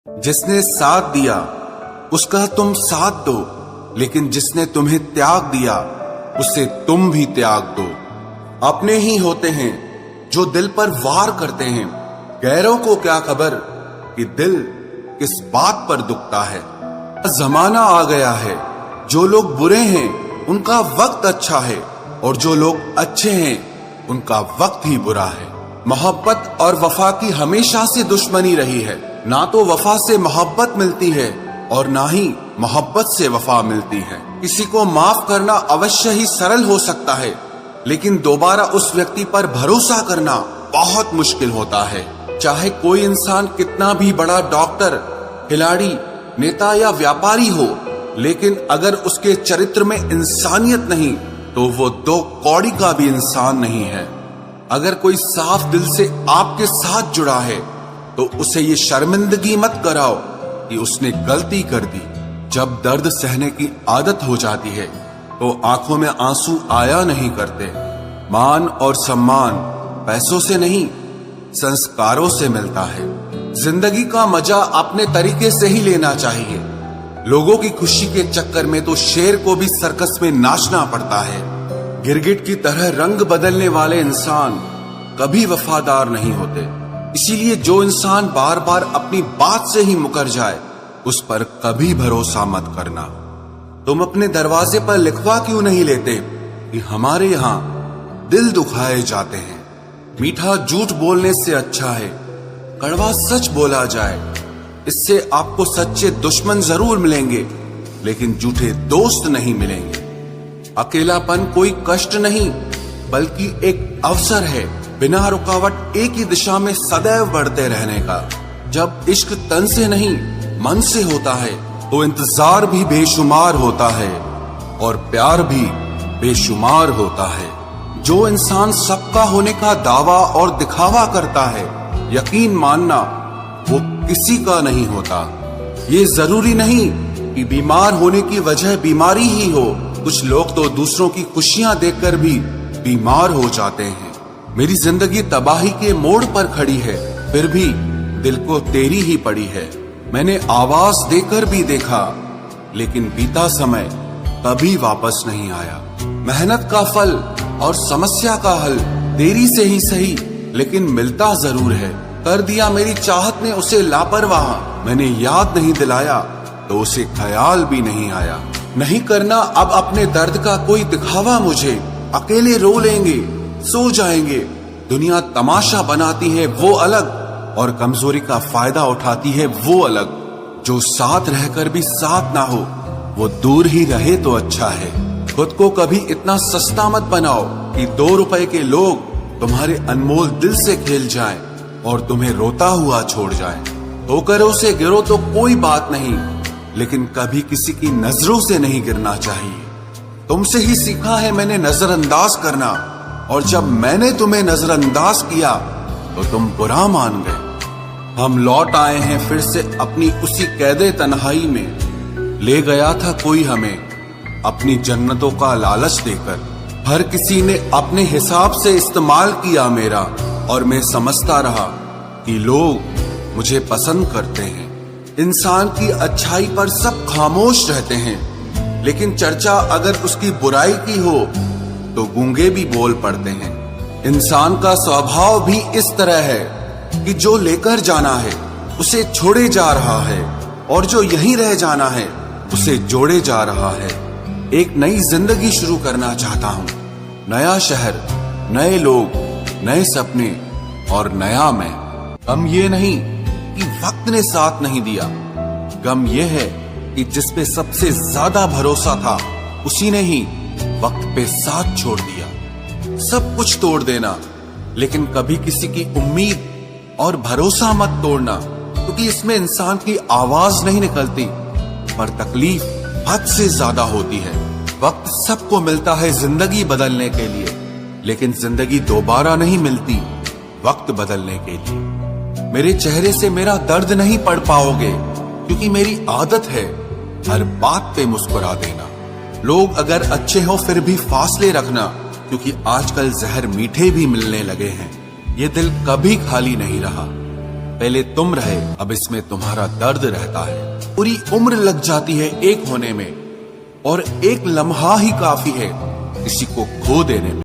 जिसने साथ दिया उसका तुम साथ दो, लेकिन जिसने तुम्हें त्याग दिया उसे तुम भी त्याग दो। अपने ही होते हैं जो दिल पर वार करते हैं, गैरों को क्या खबर कि दिल किस बात पर दुखता है। जमाना आ गया है, जो लोग बुरे हैं उनका वक्त अच्छा है और जो लोग अच्छे हैं उनका वक्त ही बुरा है। मोहब्बत और वफा की हमेशा से दुश्मनी रही है। ना तो वफा से मोहब्बत मिलती है और ना ही मोहब्बत से वफा मिलती है। किसी को माफ करना अवश्य ही सरल हो सकता है, लेकिन दोबारा उस व्यक्ति पर भरोसा करना बहुत मुश्किल होता है। चाहे कोई इंसान कितना भी बड़ा डॉक्टर, खिलाड़ी, नेता या व्यापारी हो, लेकिन अगर उसके चरित्र में इंसानियत नहीं तो वो दो कौड़ी का भी इंसान नहीं है। अगर कोई साफ दिल से आपके साथ जुड़ा है तो उसे ये शर्मिंदगी मत कराओ कि उसने गलती कर दी। जब दर्द सहने की आदत हो जाती है तो आंखों में आंसू आया नहीं करते। मान और सम्मान पैसों से नहीं, संस्कारों से मिलता है। जिंदगी का मजा अपने तरीके से ही लेना चाहिए। लोगों की खुशी के चक्कर में तो शेर को भी सर्कस में नाचना पड़ता है। गिरगिट की तरह रंग बदलने वाले इंसान कभी वफादार नहीं होते। इसीलिए जो इंसान बार बार अपनी बात से ही मुकर जाए उस पर कभी भरोसा मत करना। तुम अपने दरवाजे पर लिखवा क्यों नहीं लेते कि हमारे यहाँ दिल दुखाए जाते हैं। मीठा झूठ बोलने से अच्छा है कड़वा सच बोला जाए। इससे आपको सच्चे दुश्मन जरूर मिलेंगे, लेकिन झूठे दोस्त नहीं मिलेंगे। अकेलापन कोई कष्ट नहीं बल्कि एक अवसर है, बिना रुकावट एक ही दिशा में सदैव बढ़ते रहने का। जब इश्क तन से नहीं मन से होता है तो इंतजार भी बेशुमार होता है और प्यार भी बेशुमार होता है। जो इंसान सबका होने का दावा और दिखावा करता है, यकीन मानना वो किसी का नहीं होता। ये जरूरी नहीं कि बीमार होने की वजह बीमारी ही हो। कुछ लोग तो दूसरों की खुशियां देखकर भी बीमार हो जाते हैं। मेरी जिंदगी तबाही के मोड़ पर खड़ी है, फिर भी दिल को तेरी ही पड़ी है। मैंने आवाज देकर भी देखा, लेकिन बीता समय कभी वापस नहीं आया। मेहनत का फल और समस्या का हल देरी से ही सही, लेकिन मिलता जरूर है। कर दिया मेरी चाहत ने उसे लापरवाह, मैंने याद नहीं दिलाया तो उसे ख्याल भी नहीं आया। नहीं करना अब अपने दर्द का कोई दिखावा मुझे। अकेले रो लेंगे, सो जाएंगे। दुनिया तमाशा बनाती है वो अलग, और कमजोरी का फायदा उठाती है वो अलग। जो साथ रहकर भी साथ ना हो वो दूर ही रहे तो अच्छा है। खुद को कभी इतना सस्ता मत बनाओ कि 2 रुपए के लोग तुम्हारे अनमोल दिल से खेल जाएं और तुम्हें रोता हुआ छोड़ जाएं। ठोकरों से गिरो तो कोई बात नहीं, लेकिन कभी किसी की नजरों से नहीं गिरना चाहिए। तुमसे ही सीखा है मैंने नजरअंदाज करना, और जब मैंने तुम्हें नजरअंदाज किया तो तुम बुरा मान गए। हम लौट आए हैं फिर से अपनी उसी कैदे तन्हाई में। ले गया था कोई हमें अपनी जन्नतों का लालच देकर। हर किसी ने अपने हिसाब से इस्तेमाल किया मेरा, और मैं समझता रहा कि लोग मुझे पसंद करते हैं। इंसान की अच्छाई पर सब खामोश रहते हैं, लेकिन चर्चा अगर उसकी बुराई की हो तो गूंगे भी बोल पड़ते हैं। इंसान का स्वभाव भी इस तरह है कि जो लेकर जाना है उसे छोड़े जा रहा है, और जो यहीं रह जाना है उसे जोड़े जा रहा है। एक नई जिंदगी शुरू करना चाहता हूँ। नया शहर, नए लोग, नए सपने और नया मैं। गम ये नहीं कि वक्त ने साथ नहीं दिया, गम ये है कि जिस पे सबसे ज्यादा भरोसा था उसी ने ही वक्त पे साथ छोड़ दिया। सब कुछ तोड़ देना, लेकिन कभी किसी की उम्मीद और भरोसा मत तोड़ना, क्योंकि इसमें इंसान की आवाज नहीं निकलती, पर तकलीफ हद से ज्यादा होती है। वक्त सबको मिलता है जिंदगी बदलने के लिए, लेकिन जिंदगी दोबारा नहीं मिलती वक्त बदलने के लिए। मेरे चेहरे से मेरा दर्द नहीं पढ़ पाओगे, क्योंकि मेरी आदत है हर बात पे मुस्कुरा देना। लोग अगर अच्छे हो फिर भी फासले रखना, क्योंकि आजकल जहर मीठे भी मिलने लगे हैं। ये दिल कभी खाली नहीं रहा। पहले तुम रहे, अब इसमें तुम्हारा दर्द रहता है। पूरी उम्र लग जाती है एक होने में, और एक लम्हा ही काफी है किसी को खो देने में।